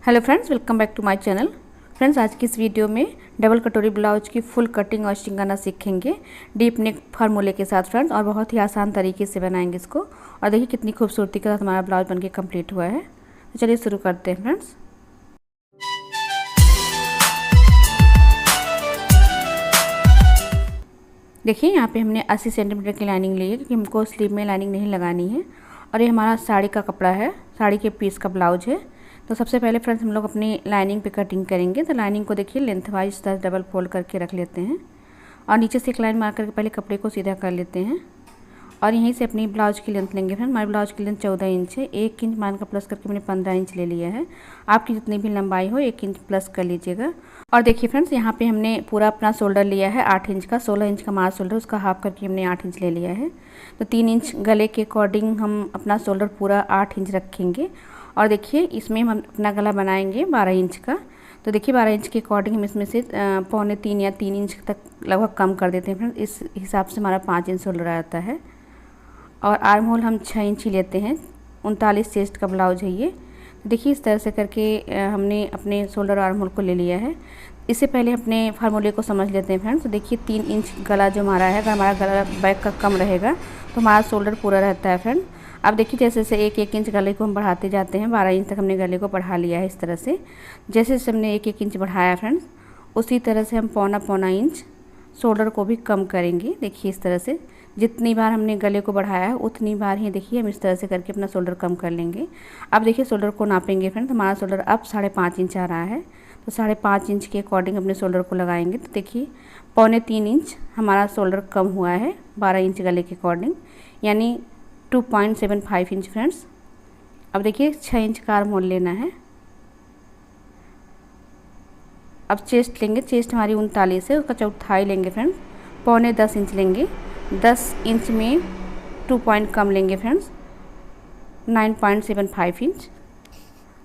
Hello friends, welcome back to my channel. Friends, आज की इस वीडियो में डबल कटोरी ब्लाउज की फुल कटिंग और स्टिचिंग करना सीखेंगे डीप नेक फार्मूले के साथ फ्रेंड्स, और बहुत ही आसान तरीके से बनाएंगे इसको। और देखिए कितनी खूबसूरती के साथ हमारा ब्लाउज बनके कंप्लीट हुआ है। तो चलिए शुरू करते हैं फ्रेंड्स। देखिए यहाँ पे हमने 80 सेंटीमीटर की लाइनिंग ली है, क्योंकि हमको स्लीव में लाइनिंग नहीं लगानी है। और ये हमारा साड़ी का कपड़ा है, साड़ी के पीस का ब्लाउज है। तो सबसे पहले फ्रेंड्स हम लोग अपनी लाइनिंग पे कटिंग करेंगे। तो लाइनिंग को देखिए लेंथ वाइज डबल फोल्ड करके रख लेते हैं, और नीचे से एक लाइन मार करके पहले कपड़े को सीधा कर लेते हैं। और यहीं से अपनी ब्लाउज की लेंथ लेंगे फ्रेंड। हमारे ब्लाउज की लेंथ 14 इंच है। 1 इंच मान का प्लस करके मैंने 15 इंच ले लिया है। आपकी जितनी भी लंबाई हो 1 इंच प्लस कर लीजिएगा। और देखिए फ्रेंड्स, यहाँ पे हमने पूरा अपना शोल्डर लिया है 8 इंच का। 16 इंच का हमारा शोल्डर, उसका हाफ करके हमने 8 इंच ले लिया है। तो 3 इंच गले के अकॉर्डिंग हम अपना शोल्डर पूरा 8 इंच रखेंगे। और देखिए इसमें हम अपना गला बनाएंगे 12 इंच का। तो देखिए 12 इंच के अकॉर्डिंग हम इसमें से 2.25 या 3 इंच तक लगभग कम कर देते हैं फ्रेंड्स। इस हिसाब से हमारा 5 इंच शोल्डर आता है। और आर्म होल हम 6 इंच ही लेते हैं। 39 चेस्ट का ब्लाउज है ये। तो देखिए इस तरह से करके हमने अपने शोल्डर आर्म होल को ले लिया है। इससे पहले अपने फार्मूले को समझ लेते हैं फ्रेंड्स। तो देखिए 3 इंच गला जो हमारा है, अगर हमारा गला बैक का कम रहेगा तो हमारा शोल्डर पूरा रहता है फ्रेंड। अब देखिए जैसे जैसे 1-1 इंच गले को हम बढ़ाते जाते हैं, 12 इंच तक हमने गले को बढ़ा लिया है। इस तरह से जैसे जैसे हमने 1-1 इंच बढ़ाया फ्रेंड्स, उसी तरह से हम 1.25 इंच शोल्डर को भी कम करेंगे। देखिए इस तरह से जितनी बार हमने गले को बढ़ाया है उतनी बार ही देखिए हम इस तरह से करके अपना शोल्डर कम कर लेंगे। अब देखिए शोल्डर को नापेंगे फ्रेंड्स। हमारा शोल्डर अब 5.5 इंच आ रहा है। तो 5.5 इंच के अकॉर्डिंग अपने शोल्डर को लगाएंगे। तो देखिए 2.25 इंच हमारा शोल्डर कम हुआ है 12 इंच गले के अकॉर्डिंग, यानी 2.75 इंच फ्रेंड्स। अब देखिए 6 इंच का आर्म होल लेना है। अब चेस्ट लेंगे। चेस्ट हमारी 39 है, उसका चौथाई लेंगे फ्रेंड्स। 9.25 इंच लेंगे। 10 इंच में 2 पॉइंट कम लेंगे फ्रेंड्स, 9.75 इंच।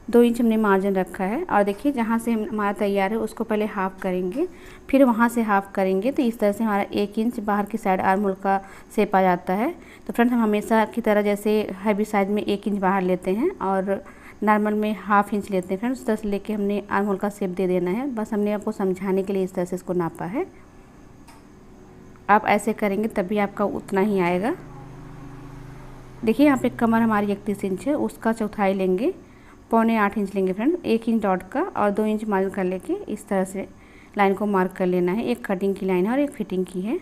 2 इंच हमने मार्जिन रखा है। और देखिए जहाँ से हमारा तैयार है उसको पहले हाफ करेंगे, फिर वहाँ से हाफ करेंगे। तो इस तरह से हमारा 1 इंच बाहर की साइड आर्म होल का शेप आ जाता है। तो फ्रेंड्स हम हमेशा की तरह जैसे हैवी साइज में 1 इंच बाहर लेते हैं और नॉर्मल में ½ इंच लेते हैं फ्रेंड्स। 10 लेके हमने आर्म होल का शेप दे देना है। बस हमने आपको समझाने के लिए इस तरह से इसको नापा है। आप ऐसे करेंगे तभी आपका उतना ही आएगा। देखिए यहाँ पे कमर हमारी 31 इंच है, उसका चौथाई लेंगे, 7.25 इंच लेंगे फ्रेंड। 1 इंच डॉट का और 2 इंच मार्जिन कर लेके इस तरह से लाइन को मार्क कर लेना है। एक कटिंग की लाइन है और एक फिटिंग की है।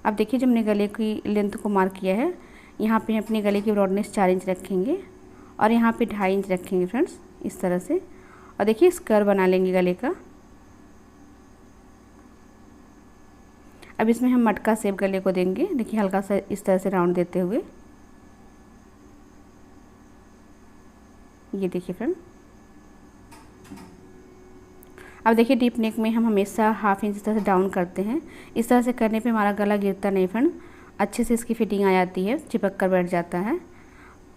अब देखिए जब हमने गले की लेंथ को मार्क किया है, यहाँ पे अपने गले की ब्रॉडनेस 4 इंच रखेंगे और यहाँ पे 2.5 इंच रखेंगे फ्रेंड्स, इस तरह से। और देखिए स्क्वायर बना लेंगे गले का। अब इसमें हम मटका शेप गले को देंगे। देखिए हल्का सा इस तरह से राउंड देते हुए, ये देखिए फ्रेंड। अब देखिए डीप नेक में हम हमेशा ½ इंच इस तरह से डाउन करते हैं। इस तरह से करने पे हमारा गला गिरता नहीं फ्रेंड, अच्छे से इसकी फिटिंग आ जाती है, चिपक कर बैठ जाता है।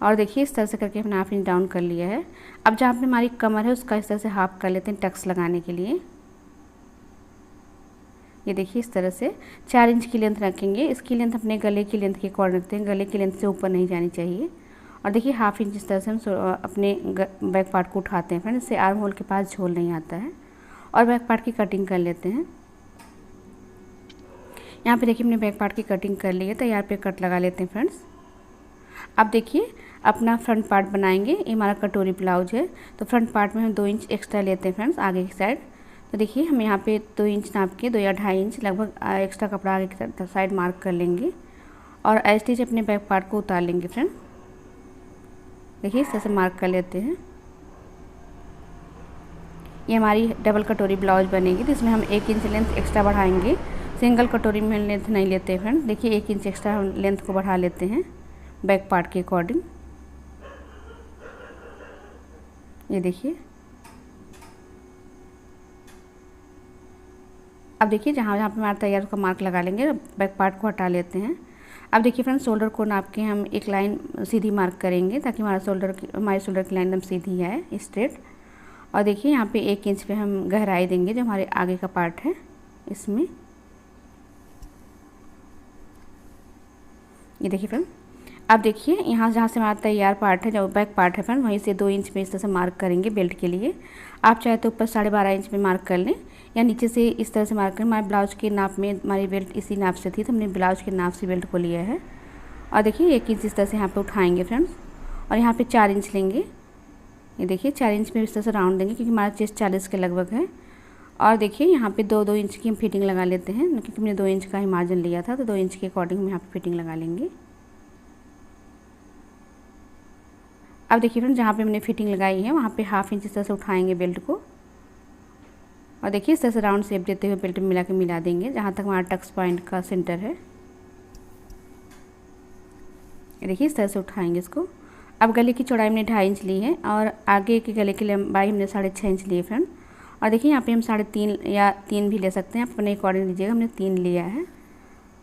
और देखिए इस तरह से करके हमने ½ इंच डाउन कर लिया है। अब जहाँ पे हमारी कमर है उसका इस तरह से हाफ कर लेते हैं टक्स लगाने के लिए। ये देखिए इस तरह से 4 इंच की लेंथ रखेंगे। इसकी लेंथ अपने गले की लेंथ के अकॉर्डिंग रखते हैं, गले की लेंथ से ऊपर नहीं जानी चाहिए। और देखिए ½ इंच इस तरह से हम अपने बैक पार्ट को उठाते हैं फ्रेंड, इससे आर्म होल के पास झोल नहीं आता है। और बैक पार्ट की कटिंग कर लेते हैं। यहाँ पे देखिए हमने बैक पार्ट की कटिंग कर ली है, तैयार पे कट लगा लेते हैं फ्रेंड्स। अब देखिए अपना फ्रंट पार्ट बनाएंगे। ये हमारा कटोरी ब्लाउज है, तो फ्रंट पार्ट में हम 2 इंच एक्स्ट्रा लेते हैं फ्रेंड्स आगे की साइड। तो देखिए हम यहाँ पे 2 इंच नाप के 2 या 2.5 इंच लगभग एक्स्ट्रा कपड़ा आगे की साइड मार्क कर लेंगे और स्टिच अपने बैक पार्ट को उतार लेंगे फ्रेंड। देखिए इस तरह से मार्क कर लेते हैं। ये हमारी डबल कटोरी ब्लाउज बनेगी, तो इसमें हम 1 इंच लेंथ एक्स्ट्रा बढ़ाएंगे। सिंगल कटोरी में लेंथ नहीं लेते फ्रेंड। देखिए 1 इंच एक्स्ट्रा हम लेंथ को बढ़ा लेते हैं बैक पार्ट के अकॉर्डिंग। ये देखिए। अब देखिए जहाँ जहाँ पे हमारा तैयार उसका मार्क लगा लेंगे, बैक पार्ट को हटा लेते हैं। अब देखिए फ्रेंड्स शोल्डर को नाप के हम एक लाइन सीधी मार्क करेंगे, ताकि हमारे शोल्डर की लाइन एकदम सीधी आए, स्ट्रेट। और देखिए यहाँ पे 1 इंच पे हम गहराई देंगे जो हमारे आगे का पार्ट है इसमें। ये देखिए फ्रेंड। अब देखिए यहाँ जहाँ से हमारा तैयार पार्ट है, जो बैक पार्ट है फ्रेंड, वहीं से 2 इंच में इस तरह से मार्क करेंगे बेल्ट के लिए। आप चाहे तो ऊपर 12.5 इंच में मार्क कर लें या नीचे से इस तरह से मार्क करें। हमारे ब्लाउज के नाप में हमारी बेल्ट इसी नाप से थी, तो हमने ब्लाउज के नाप से बेल्ट को लिया है। और देखिए 1 इंच इस तरह से यहाँ पर उठाएँगे फ्रेंड्स, और यहाँ पर 4 इंच लेंगे। ये देखिए 4 इंच में इस तरह से राउंड देंगे, क्योंकि हमारा चेस्ट 40 के लगभग है। और देखिए यहाँ पे 2-2 इंच की हम फिटिंग लगा लेते हैं, क्योंकि हमने 2 इंच का ही मार्जिन लिया था, तो 2 इंच के अकॉर्डिंग हम यहाँ पे फिटिंग लगा लेंगे। अब देखिए फ्रेंड, जहाँ पे हमने फिटिंग लगाई है वहाँ पे 1/2 इंच इस तरह से उठाएंगे बेल्ट को, और देखिए इस तरह से राउंड शेप देते हुए बेल्ट में मिला देंगे जहाँ तक हमारा टक्स पॉइंट का सेंटर है। देखिए इस तरह से उठाएंगे इसको। अब गले की चौड़ाई हमने 2.5 इंच ली है, और आगे के गले की लंबाई हमने 6.5 इंच ली है फ्रेंड। और देखिए यहाँ पे हम 3.5 या 3 भी ले सकते हैं, आप अपने अकॉर्डिंग लीजिएगा। हमने 3 लिया है,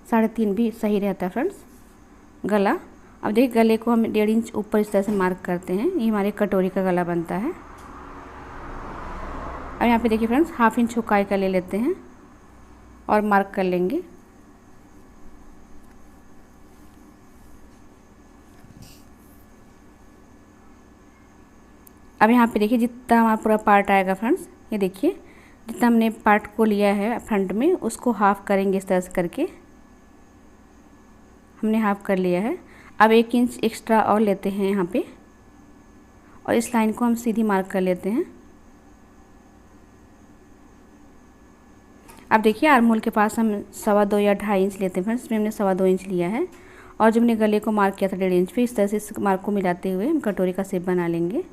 3.5 भी सही रहता है फ्रेंड्स गला। अब देखिए गले को हम 1.5 इंच ऊपर इस तरह से मार्क करते हैं, ये हमारे कटोरी का गला बनता है। अब यहाँ पे देखिए फ्रेंड्स 1/2 इंच हुकाई का ले लेते हैं और मार्क कर लेंगे। अब यहाँ पे देखिए जितना हमारा पूरा पार्ट आएगा फ्रेंड्स, ये देखिए जितना हमने पार्ट को लिया है फ्रंट में, उसको हाफ़ करेंगे इस तरह से करके। हमने हाफ़ कर लिया है। अब 1 इंच एक्स्ट्रा और लेते हैं यहाँ पे, और इस लाइन को हम सीधी मार्क कर लेते हैं। अब देखिए आर्म होल के पास हम 2.25 या 2.5 इंच लेते हैं फ्रेंड्स, इसमें हमने 2.25 इंच लिया है। और जो हमने गले को मार्क किया था 1.5 इंच पे, इस तरह से इस मार्क को मिलाते हुए हम कटोरी का शेप बना लेंगे।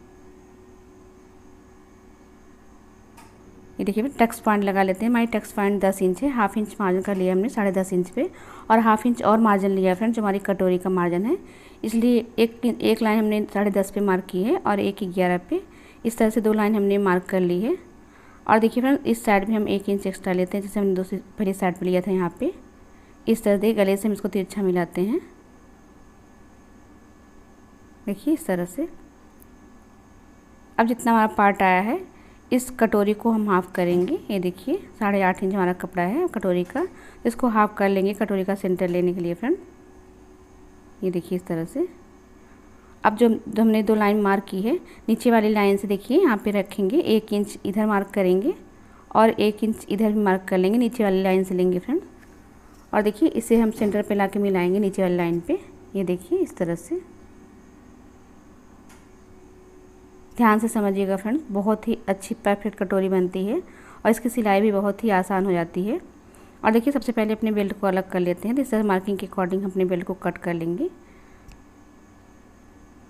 ये देखिए टक्स पॉइंट लगा लेते हैं। हमारी टक्स पॉइंट 10 इंच है, 1/2 इंच मार्जिन का लिया हमने 10.5 इंच पे, और 1/2 इंच और मार्जिन लिया फ्रेंड जो हमारी कटोरी का मार्जिन है। इसलिए एक लाइन हमने 10.5 पे मार्क की है और एक 11 पे। इस तरह से 2 लाइन हमने मार्क कर ली है। और देखिए फ्रेंड इस साइड भी हम 1 इंच एक्स्ट्रा लेते हैं, जैसे हमने दूसरी पहली साइड पर लिया था यहाँ पे। इस तरह से गले से हम इसको तिरछा मिलाते हैं, देखिए इस तरह से। अब जितना हमारा पार्ट आया है, इस कटोरी को हम हाफ़ करेंगे। ये देखिए 8.5 इंच हमारा कपड़ा है कटोरी का, इसको हाफ़ कर लेंगे कटोरी का सेंटर लेने के लिए फ्रेंड। ये देखिए इस तरह से। अब जो हमने 2 लाइन मार्क की है, नीचे वाली लाइन से देखिए यहाँ पे रखेंगे, 1 इंच इधर मार्क करेंगे और 1 इंच इधर भी मार्क कर लेंगे, नीचे वाली लाइन से लेंगे फ्रेंड। और देखिए इसे हम सेंटर पे लाके मिलाएंगे नीचे वाली लाइन पे। ये देखिए इस तरह से, ध्यान से समझिएगा फ्रेंड्स, बहुत ही अच्छी परफेक्ट कटोरी बनती है और इसकी सिलाई भी बहुत ही आसान हो जाती है। और देखिए सबसे पहले अपने बेल्ट को अलग कर लेते हैं, तो इस तरह मार्किंग के अकॉर्डिंग अपने बेल्ट को कट कर लेंगे।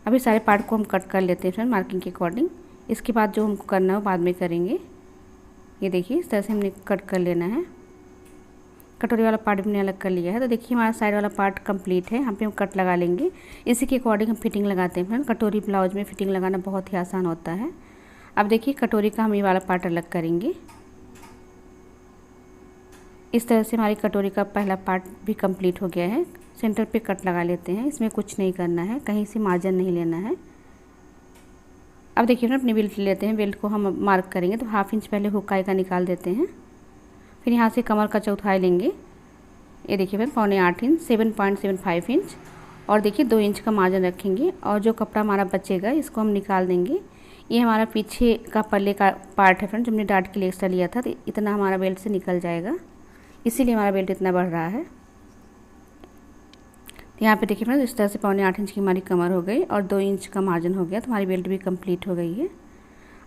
अभी सारे पार्ट को हम कट कर लेते हैं फ्रेंड मार्किंग के अकॉर्डिंग। इसके बाद जो हमको करना है बाद में करेंगे। ये देखिए इस तरह से हमने कट कर लेना है। कटोरी वाला पार्ट हमने अलग कर लिया है, तो देखिए हमारा साइड वाला पार्ट कंप्लीट है। यहाँ पे हम कट लगा लेंगे, इसी के अकॉर्डिंग हम फिटिंग लगाते हैं फ्रेंड। कटोरी ब्लाउज में फिटिंग लगाना बहुत ही आसान होता है। अब देखिए कटोरी का हम ये वाला पार्ट अलग करेंगे। इस तरह से हमारी कटोरी का पहला पार्ट भी कंप्लीट हो गया है। सेंटर पे कट लगा लेते हैं, इसमें कुछ नहीं करना है, कहीं से मार्जिन नहीं लेना है। अब देखिए फ्रेंड अपनी बेल्ट लेते हैं, बेल्ट को हम मार्क करेंगे, तो 1/2 इंच पहले हुकाई का निकाल देते हैं। फिर यहाँ से कमर का चौथाई लेंगे। ये देखिए फिर 7.25 इंच 7.75 इंच, और देखिए 2 इंच का मार्जिन रखेंगे। और जो कपड़ा हमारा बचेगा इसको हम निकाल देंगे। ये हमारा पीछे का पल्ले का पार्ट है फ्रेंड, जो हमने डाट के लिए एक्स्ट्रा लिया था, तो इतना हमारा बेल्ट से निकल जाएगा, इसीलिए हमारा बेल्ट इतना बढ़ रहा है। यहाँ पे देखिए फ्रेंड इस तरह से 7.25 इंच की हमारी कमर हो गई और 2 इंच का मार्जिन हो गया, तो हमारी बेल्ट भी कंप्लीट हो गई है।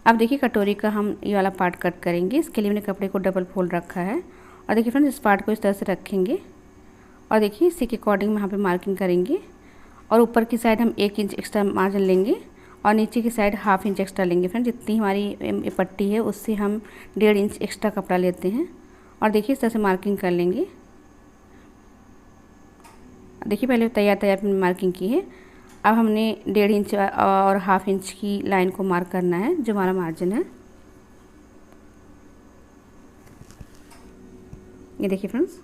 अब देखिए कटोरी का हम ये वाला पार्ट कट करेंगे। इसके लिए मैंने कपड़े को डबल फोल्ड रखा है, और देखिए फ्रेंड्स इस पार्ट को इस तरह से रखेंगे, और देखिए इसी के अकॉर्डिंग यहाँ पे मार्किंग करेंगे। और ऊपर की साइड हम 1 इंच एक्स्ट्रा मार्जिन लेंगे, और नीचे की साइड 1/2 इंच एक्स्ट्रा लेंगे फ्रेंड। जितनी हमारी पट्टी है उससे हम 1.5 इंच एक्स्ट्रा कपड़ा लेते हैं, और देखिए इस तरह से मार्किंग कर लेंगे। देखिए पहले तैयार मार्किंग की है। अब हमने 1.5 इंच और 1/2 इंच की लाइन को मार्क करना है, जो हमारा मार्जिन है। ये देखिए फ्रेंड्स,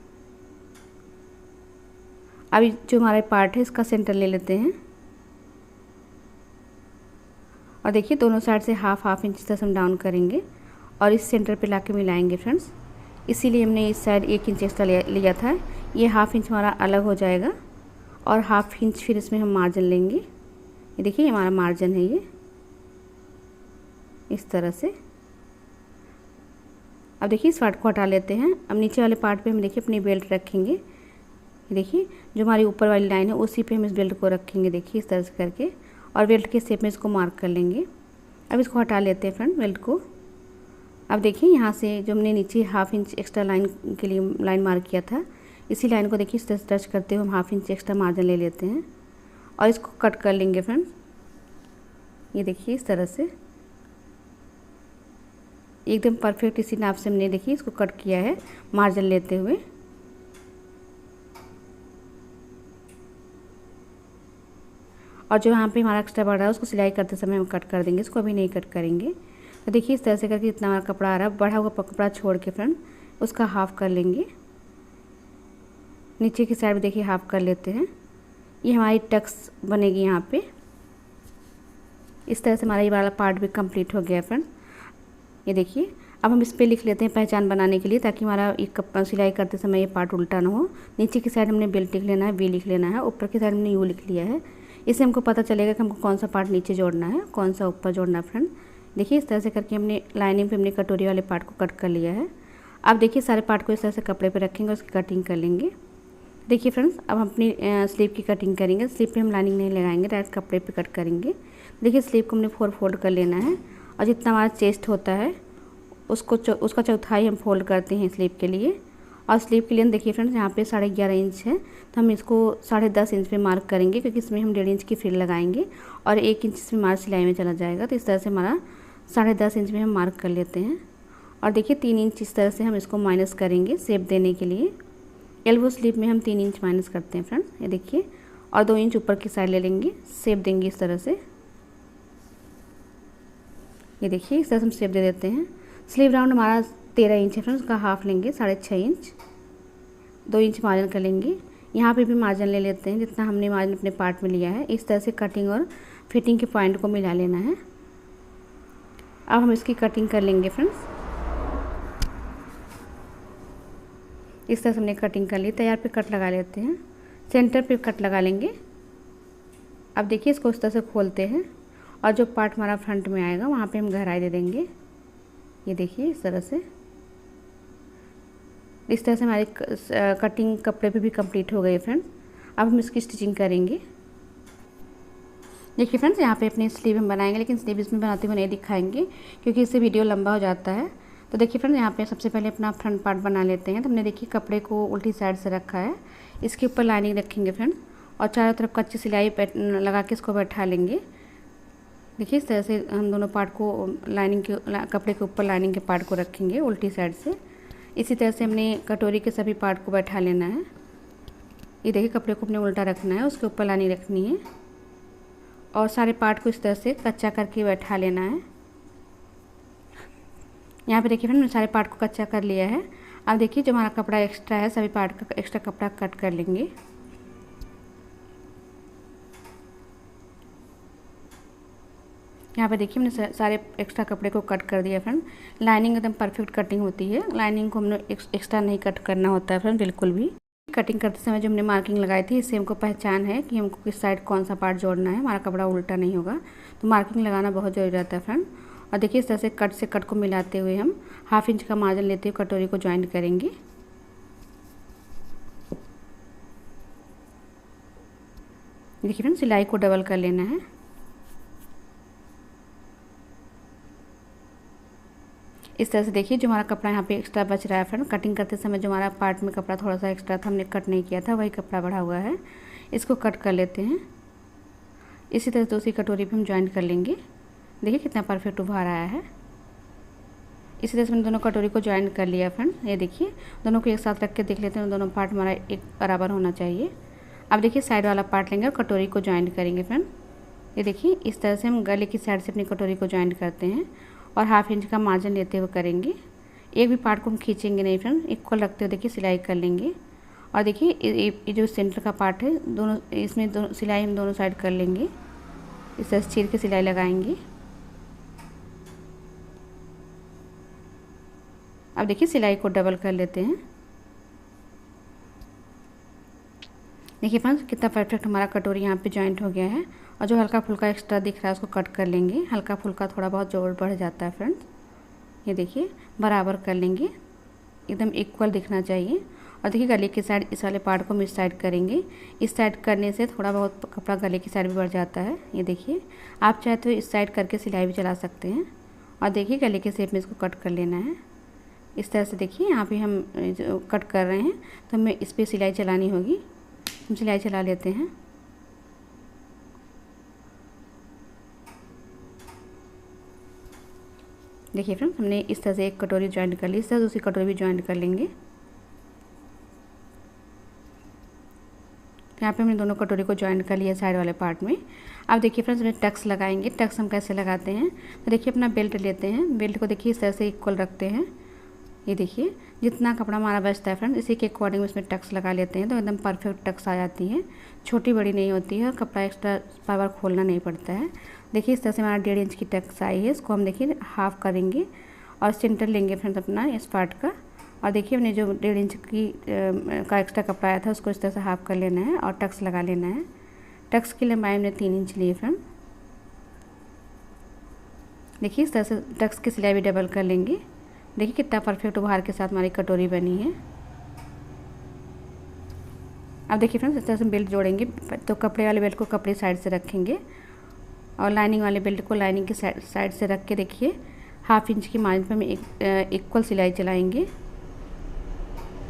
अभी जो हमारा पार्ट है इसका सेंटर ले लेते हैं, और देखिए दोनों साइड से 1/2 इंच तक हम डाउन करेंगे और इस सेंटर पे लाके मिलाएंगे फ्रेंड्स। इसीलिए हमने इस साइड 1 इंच एक्स्ट्रा लिया था, ये 1/2 इंच हमारा अलग हो जाएगा। और हाफ इंच फिर इसमें हम मार्जिन लेंगे। ये देखिए हमारा मार्जिन है ये, इस तरह से। अब देखिए इस पार्ट को हटा लेते हैं। अब नीचे वाले पार्ट पे हम देखिए अपनी बेल्ट रखेंगे। देखिए जो हमारी ऊपर वाली लाइन है उसी पे हम इस बेल्ट को रखेंगे, देखिए इस तरह से करके, और बेल्ट के शेप में इसको मार्क कर लेंगे। अब इसको हटा लेते हैं फ्रेंड बेल्ट को। अब देखिए यहाँ से जो हमने नीचे हाफ इंच एक्स्ट्रा लाइन के लिए लाइन मार्क किया था, इसी लाइन को देखिए इस तरह से टच करते हुए हम हाफ इंच एक्स्ट्रा मार्जिन ले लेते हैं और इसको कट कर लेंगे फ्रेंड। ये देखिए इस तरह से एकदम परफेक्ट इसी नाप से हमने देखिए इसको कट किया है मार्जिन लेते हुए। और जो यहाँ पे हमारा एक्स्ट्रा बढ़ रहा है उसको सिलाई करते समय हम कट कर देंगे, इसको अभी नहीं कट करेंगे। तो देखिए इस तरह से करके जितना हमारा कपड़ा आ रहा है, बढ़ा हुआ कपड़ा छोड़ के फ्रेंड उसका हाफ़ कर लेंगे। नीचे की साइड देखिए हाफ़ कर लेते हैं। ये हमारी टक्स बनेगी यहाँ पे। इस तरह से हमारा ये वाला पार्ट भी कंप्लीट हो गया फ्रेंड। ये देखिए अब हम इस पे लिख लेते हैं पहचान बनाने के लिए, ताकि हमारा एक सिलाई करते समय ये पार्ट उल्टा ना हो। नीचे की साइड हमने बेल्ट लिख लेना है, वी लिख लेना है, ऊपर की साइड हमने यू लिख लिया है। इससे हमको पता चलेगा कि हमको कौन सा पार्ट नीचे जोड़ना है, कौन सा ऊपर जोड़ना है फ्रेंड। देखिए इस तरह से करके हमने लाइनिंग पे अपने कटोरी वाले पार्ट को कट कर लिया है। अब देखिए सारे पार्ट को इस तरह से कपड़े पे रखेंगे और उसकी कटिंग कर लेंगे। देखिए फ्रेंड्स अब हम अपनी स्लीव की कटिंग करेंगे। स्लीव पे हम लाइनिंग नहीं लगाएंगे, डायरेक्ट कपड़े पे कट करेंगे। देखिए स्लीव को हमने 4 फोल्ड कर लेना है और जितना हमारा चेस्ट होता है उसका चौथाई हम फोल्ड करते हैं स्लीव के लिए। और स्लीव के लिए देखिए फ्रेंड्स यहाँ पे 11.5 इंच है, तो हम इसको 10.5 इंच पे मार्क करेंगे, क्योंकि इसमें हम 1.5 इंच की फ्रिल लगाएंगे और 1 इंच इसमें हमारा सिलाई में चला जाएगा। तो इस तरह से हमारा 10.5 इंच में हम मार्क कर लेते हैं। और देखिए 3 इंच इस तरह से हम इसको माइनस करेंगे शेप देने के लिए। एल्बो स्लीव में हम 3 इंच माइनस करते हैं फ्रेंड्स, ये देखिए। और 2 इंच ऊपर की साइड ले लेंगे, शेप देंगे इस तरह से। ये देखिए इस तरह से हम शेप दे देते हैं। स्लीव राउंड हमारा 13 इंच है फ्रेंड्स, उसका हाफ लेंगे 6.5 इंच। 2 इंच मार्जिन कर लेंगे। यहाँ पे भी मार्जिन ले लेते हैं जितना हमने मार्जिन अपने पार्ट में लिया है। इस तरह से कटिंग और फिटिंग के पॉइंट को मिला लेना है। अब हम इसकी कटिंग कर लेंगे फ्रेंड्स। इस तरह से हमने कटिंग कर ली। तैयार पे कट लगा लेते हैं, सेंटर पे कट लगा लेंगे। अब देखिए इसको इस तरह से खोलते हैं और जो पार्ट हमारा फ्रंट में आएगा वहाँ पे हम गहराई दे देंगे। ये देखिए इस तरह से हमारी कटिंग कपड़े पे भी कंप्लीट हो गई फ्रेंड्स। अब हम इसकी स्टिचिंग करेंगे। देखिए फ्रेंड्स यहाँ पे अपनी स्लीव हम बनाएंगे, लेकिन स्लीव इसमें बनाते हुए नहीं दिखाएंगे क्योंकि इससे वीडियो लंबा हो जाता है। तो देखिए फ्रेंड्स यहाँ पे सबसे पहले अपना फ्रंट पार्ट बना लेते हैं। तो हमने देखिए कपड़े को उल्टी साइड से रखा है, इसके ऊपर लाइनिंग रखेंगे फ्रेंड्स और चारों तरफ कच्ची सिलाई लगा के इसको बैठा लेंगे। देखिए इस तरह से हम दोनों पार्ट को लाइनिंग के कपड़े के ऊपर लाइनिंग के पार्ट को रखेंगे उल्टी साइड से। इसी तरह से हमने कटोरी के सभी पार्ट को बैठा लेना है। ये देखिए कपड़े को अपने उल्टा रखना है, उसके ऊपर लाइनिंग रखनी है और सारे पार्ट को इस तरह से कच्चा करके बैठा लेना है। यहाँ पे देखिए फ्रेंड मैंने सारे पार्ट को कच्चा कर लिया है। अब देखिए जो हमारा कपड़ा एक्स्ट्रा है सभी पार्ट का एक्स्ट्रा कपड़ा कट कर लेंगे। यहाँ पे देखिए मैंने सारे एक्स्ट्रा कपड़े को कट कर दिया फ्रेंड। लाइनिंग एकदम परफेक्ट कटिंग होती है, लाइनिंग को हमने एक्स्ट्रा नहीं कट करना होता है फ्रेंड बिल्कुल भी। कटिंग करते समय जो हमने मार्किंग लगाई थी इससे हमको पहचान है कि हमको किस साइड कौन सा पार्ट जोड़ना है, हमारा कपड़ा उल्टा नहीं होगा। तो मार्किंग लगाना बहुत ज़रूरी रहता है फ्रेंड। और देखिए इस तरह से कट से कट को मिलाते हुए हम हाफ इंच का मार्जिन लेते हुए कटोरी को ज्वाइंट करेंगे। देखिए फ्रेंड सिलाई को डबल कर लेना है। इस तरह से देखिए जो हमारा कपड़ा यहाँ पे एक्स्ट्रा बच रहा है फ्रेंड, कटिंग करते समय जो हमारा पार्ट में कपड़ा थोड़ा सा एक्स्ट्रा था हमने कट नहीं किया था, वही कपड़ा बढ़ा हुआ है, इसको कट कर लेते हैं। इसी तरह से दूसरी कटोरी पे हम ज्वाइंट कर लेंगे। देखिए कितना परफेक्ट उभर आया है। इसी तरह से मैंने दोनों कटोरी को ज्वाइंट कर लिया फ्रेंड। ये देखिए दोनों को एक साथ रख के देख लेते हैं, दोनों पार्ट हमारा एक बराबर होना चाहिए। अब देखिए साइड वाला पार्ट लेंगे और कटोरी को ज्वाइंट करेंगे फ्रेंड। ये देखिए इस तरह से हम गले की साइड से अपनी कटोरी को ज्वाइंट करते हैं और हाफ इंच का मार्जिन लेते हुए करेंगे। एक भी पार्ट को हम खींचेंगे नहीं फ्रेंड, इक्वल रखते हुए देखिए सिलाई कर लेंगे। और देखिए ये जो सेंटर का पार्ट है दोनों इसमें दोनों सिलाई हम दोनों साइड कर लेंगे। इस तरह से चीर के सिलाई लगाएंगे। अब देखिए सिलाई को डबल कर लेते हैं। देखिए फ्रेंड्स कितना परफेक्ट हमारा कटोरी यहाँ पे जॉइंट हो गया है। और जो हल्का फुल्का एक्स्ट्रा दिख रहा है उसको कट कर लेंगे। हल्का फुल्का थोड़ा बहुत जोड़ बढ़ जाता है फ्रेंड्स। ये देखिए बराबर कर लेंगे, एकदम इक्वल दिखना चाहिए। और देखिए गले की साइड इस वाले पार्ट को हम इस साइड करेंगे। इस साइड करने से थोड़ा बहुत कपड़ा गले की साइड भी बढ़ जाता है। ये देखिए आप चाहे तो इस साइड करके सिलाई भी चला सकते हैं। और देखिए गले के शेप में इसको कट कर लेना है। इस तरह से देखिए यहाँ पे हम कट कर रहे हैं तो हमें इस पर सिलाई चलानी होगी। हम सिलाई चला लेते हैं। देखिए फ्रेंड्स हमने इस तरह से एक कटोरी जॉइंट कर ली, इस तरह दूसरी कटोरी भी जॉइंट कर लेंगे। यहाँ पे हमने दोनों कटोरी को जॉइंट कर लिया साइड वाले पार्ट में। अब देखिए फ्रेंड्स हमें टक्स लगाएंगे। टक्स हम कैसे लगाते हैं तो देखिए अपना बेल्ट लेते हैं। बेल्ट को देखिए इस तरह से इक्वल रखते हैं। ये देखिए जितना कपड़ा हमारा बचता है फ्रेंड्स इसी के अकॉर्डिंग इसमें टक्स लगा लेते हैं तो एकदम परफेक्ट टक्स आ जाती है। छोटी बड़ी नहीं होती है और कपड़ा एक्स्ट्रा बार बार खोलना नहीं पड़ता है। देखिए इस तरह से हमारा 1.5 इंच की टक्स आई है। इसको हम देखिए हाफ करेंगे और सेंटर लेंगे फ्रेंड्स अपना इस पार्ट का। और देखिए हमने जो 1.5 इंच का एक्स्ट्रा कपड़ा आया था उसको इस तरह से हाफ कर लेना है और टक्स लगा लेना है। टक्स की लंबाई हमने 3 इंच ली है फ्रेंड। देखिए इस तरह से टक्स की सिलाई भी डबल कर लेंगे। देखिए कितना परफेक्ट उभार के साथ हमारी कटोरी बनी है। अब देखिए फ्रेंड्स इस तरह से बेल्ट जोड़ेंगे तो कपड़े वाले बेल्ट को कपड़े साइड से रखेंगे और लाइनिंग वाले बेल्ट को लाइनिंग के साइड से रख के देखिए 1/2 इंच की मार्जिन पर हम इक्वल सिलाई चलाएंगे।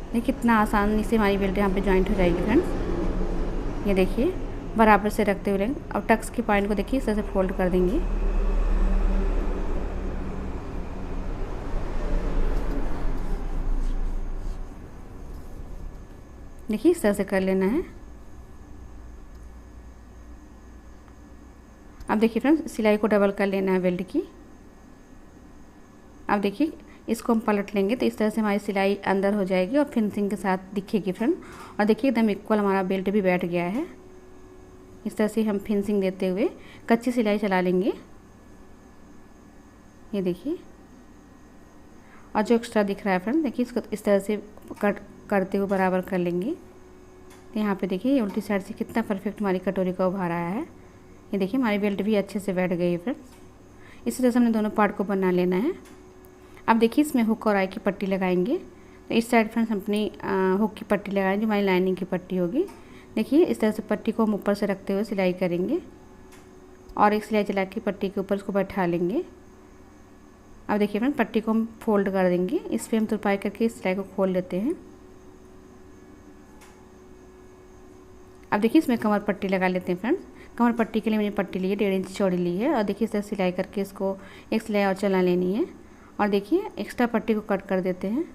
देखिए कितना आसानी से हमारी बेल्ट यहाँ पे जॉइंट हो जाएगी फ्रेंड्स। ये देखिए बराबर से रखते हुए और टक्स के पॉइंट को देखिए इस तरह से फोल्ड कर देंगे। देखिए इस तरह से कर लेना है। अब देखिए फ्रेंड्स सिलाई को डबल कर लेना है बेल्ट की। अब देखिए इसको हम पलट लेंगे तो इस तरह से हमारी सिलाई अंदर हो जाएगी और फिनिशिंग के साथ दिखेगी फ्रेंड। और देखिए एकदम इक्वल हमारा बेल्ट भी बैठ गया है। इस तरह से हम फिनिशिंग देते हुए कच्ची सिलाई चला लेंगे। ये देखिए और जो एक्स्ट्रा दिख रहा है फ्रेंड देखिए इसको इस तरह से कट करते हुए बराबर कर लेंगे। तो यहाँ पे देखिए ये उल्टी साइड से कितना परफेक्ट हमारी कटोरी का उभार आया है। ये देखिए हमारी बेल्ट भी अच्छे से बैठ गई है फ्रेंड। इसी तरह से हमने दोनों पार्ट को बना लेना है। अब देखिए इसमें हुक और आई की पट्टी लगाएंगे। तो इस साइड फ्रेंड्स अपनी हुक की पट्टी लगाएंगे जो हमारी लाइनिंग की पट्टी होगी। देखिए इस तरह से पट्टी को हम ऊपर से रखते हुए सिलाई करेंगे और एक सिलाई चला के पट्टी के ऊपर इसको बैठा लेंगे। अब देखिए फ्रेंड पट्टी को हम फोल्ड कर देंगे। इस पर हम तुरपाई करके इस सिलाई को खोल लेते हैं। अब देखिए इसमें कमर पट्टी लगा लेते हैं फ्रेंड्स। कमर पट्टी के लिए मैंने पट्टी ली है 1.5 इंच चौड़ी ली है। और देखिए इस तरह सिलाई करके इसको एक सिलाई और चला लेनी है। और देखिए एक्स्ट्रा पट्टी को कट कर देते हैं।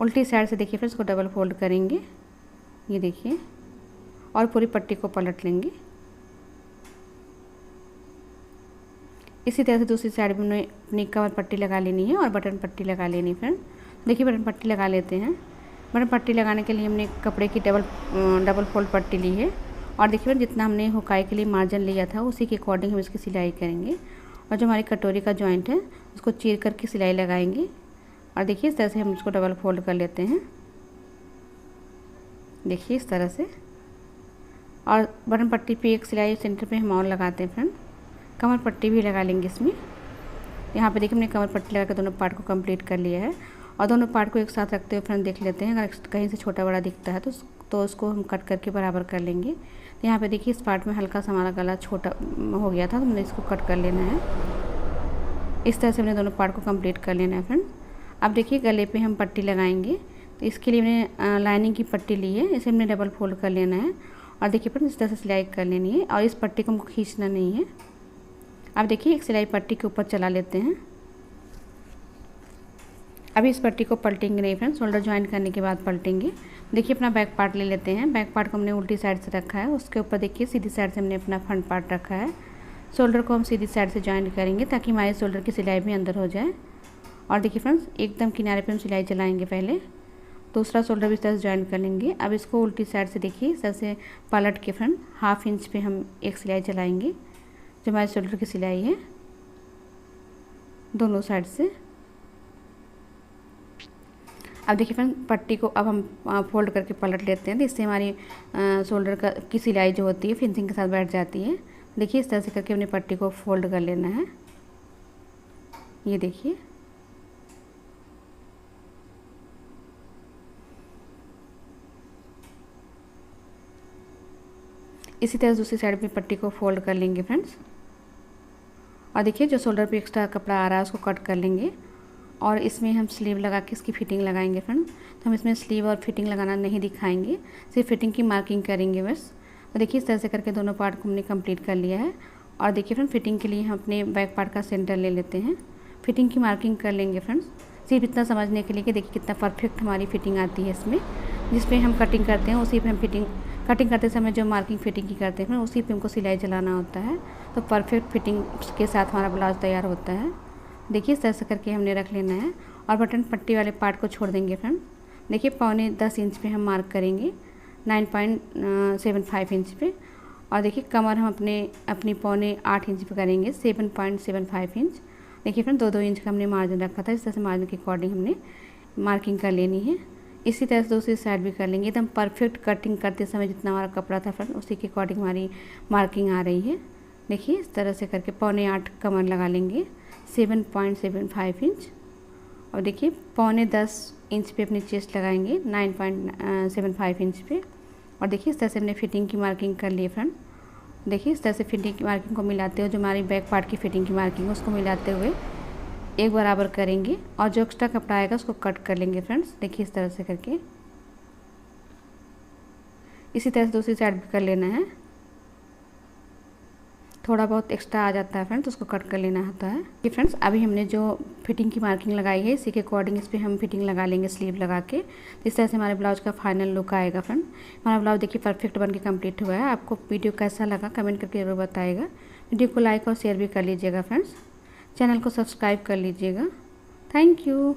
उल्टी साइड से देखिए फिर इसको डबल फोल्ड करेंगे। ये देखिए और पूरी पट्टी को पलट लेंगे। इसी तरह से दूसरी साइड में हमने अपनी कमर पट्टी लगा लेनी है और बटन पट्टी लगा लेनी है फ्रेंड। देखिए बटन पट्टी लगा लेते हैं। बटन पट्टी लगाने के लिए हमने कपड़े की डबल फोल्ड पट्टी ली है। और देखिए जितना हमने हुकाई के लिए मार्जिन लिया था उसी के अकॉर्डिंग हम इसकी सिलाई करेंगे। और जो हमारी कटोरी का जॉइंट है उसको चीर करके सिलाई लगाएंगे। और देखिए इस तरह से हम इसको डबल फोल्ड कर लेते हैं। देखिए इस तरह से और बटन पट्टी पे एक सिलाई सेंटर पे हम और लगाते हैं फ्रेंड। कमर पट्टी भी लगा लेंगे इसमें। यहाँ पे देखिए हमने कमर पट्टी लगा कर दोनों पार्ट को कंप्लीट कर लिया है। और दोनों पार्ट को एक साथ रखते हुए फ्रेंड देख लेते हैं। अगर कहीं से छोटा बड़ा दिखता है तो उसको हम कट करके बराबर कर लेंगे। तो यहाँ पे देखिए इस पार्ट में हल्का सा हमारा गला छोटा हो गया था तो हमने इसको कट कर लेना है। इस तरह से हमने दोनों पार्ट को कंप्लीट कर लेना है फ्रेंड। अब देखिए गले पे हम पट्टी लगाएंगे। तो इसके लिए हमने लाइनिंग की पट्टी ली है, इसे हमने डबल फोल्ड कर लेना है। और देखिए फ्रेंड इस तरह से सिलाई कर लेनी है और इस पट्टी को हमको खींचना नहीं है। अब देखिए एक सिलाई पट्टी के ऊपर चला लेते हैं। अभी इस पट्टी को पलटेंगे नहीं फ्रेंड्स, शोल्डर ज्वाइन करने के बाद पलटेंगे। देखिए अपना बैक पार्ट ले लेते हैं। बैक पार्ट को हमने उल्टी साइड से रखा है, उसके ऊपर देखिए सीधी साइड से हमने अपना फ्रंट पार्ट रखा है। शोल्डर को हम सीधी साइड से ज्वाइन करेंगे ताकि हमारे शोल्डर की सिलाई भी अंदर हो जाए। और देखिए फ्रेंड्स एकदम किनारे पे हम सिलाई चलाएंगे। पहले दूसरा शोल्डर भी इस तरह से ज्वाइन कर लेंगे। अब इसको उल्टी साइड से देखिए इस तरह से पलट के फ्रेंड 1/2 इंच पे हम एक सिलाई चलाएंगे जो हमारे शोल्डर की सिलाई है दोनों साइड से। अब देखिए फ्रेंड, पट्टी को अब हम फोल्ड करके पलट लेते हैं, तो इससे हमारी शोल्डर की सिलाई जो होती है फिनिशिंग के साथ बैठ जाती है। देखिए इस तरह से करके अपनी पट्टी को फोल्ड कर लेना है। ये देखिए, इसी तरह दूसरी साइड में पट्टी को फोल्ड कर लेंगे फ्रेंड्स। और देखिए जो शोल्डर पे एक्स्ट्रा कपड़ा आ रहा है उसको कट कर लेंगे और इसमें हम स्लीव लगा के इसकी फिटिंग लगाएंगे फ्रेंड। तो हम इसमें स्लीव और फिटिंग लगाना नहीं दिखाएंगे, सिर्फ फिटिंग की मार्किंग करेंगे बस। तो देखिए इस तरह से करके दोनों पार्ट को हमने कंप्लीट कर लिया है। और देखिए फ्रेंड, फिटिंग के लिए हम अपने बैक पार्ट का सेंटर ले लेते हैं, फिटिंग की मार्किंग कर लेंगे फ्रेंड्स। सिर्फ इतना समझने के लिए कि देखिए कितना परफेक्ट हमारी फिटिंग आती है इसमें। जिस पे हम कटिंग करते हैं उसी पे हम कटिंग करते समय जो मार्किंग फिटिंग की करते हैं उसी पे हमको सिलाई चलाना होता है। तो परफेक्ट फिटिंग के साथ हमारा ब्लाउज तैयार होता है। देखिए इस तरह से करके हमने रख लेना है और बटन पट्टी वाले पार्ट को छोड़ देंगे फ्रेंड। देखिए 9.25 इंच पे हम मार्क करेंगे 9.75 इंच पे। और देखिए कमर हम अपनी 9.8 इंच पे करेंगे 7.75 इंच। देखिए फ्रेंड 2-2 इंच का हमने मार्जिन रखा था, इस तरह से मार्जिन के अकॉर्डिंग हमने मार्किंग कर लेनी है। इसी तरह से दूसरी साइड भी कर लेंगे। एकदम परफेक्ट कटिंग करते समय जितना हमारा कपड़ा था फ्रेंड उसी के अकॉर्डिंग हमारी मार्किंग आ रही है। देखिए इस तरह से करके 9.8 कमर लगा लेंगे 7.75 इंच। और देखिए 9.10 इंच पे अपनी चेस्ट लगाएंगे 9.75 इंच पे। और देखिए इस तरह से हमने फिटिंग की मार्किंग कर ली है फ्रेंड। देखिए इस तरह से फिटिंग की मार्किंग को मिलाते हुए जो हमारी बैक पार्ट की फिटिंग की मार्किंग है उसको मिलाते हुए एक बराबर करेंगे और जो एक्स्ट्रा कपड़ा आएगा उसको कट कर लेंगे फ्रेंड्स। देखिए इस तरह से करके इसी तरह से दूसरी साइड भी कर लेना है। थोड़ा बहुत एक्स्ट्रा आ जाता है फ्रेंड्स, उसको कट कर लेना होता है। कि फ्रेंड्स अभी हमने जो फिटिंग की मार्किंग लगाई है इसी के अकॉर्डिंग इस पर हम फिटिंग लगा लेंगे स्लीव लगा के। इस तरह से हमारे ब्लाउज का फाइनल लुक आएगा फ्रेंड। हमारा ब्लाउज देखिए परफेक्ट बन के कम्प्लीट हुआ है। आपको वीडियो कैसा लगा कमेंट करके जरूर बताइएगा। वीडियो को लाइक और शेयर भी कर लीजिएगा फ्रेंड्स। चैनल को सब्सक्राइब कर लीजिएगा। Thank you.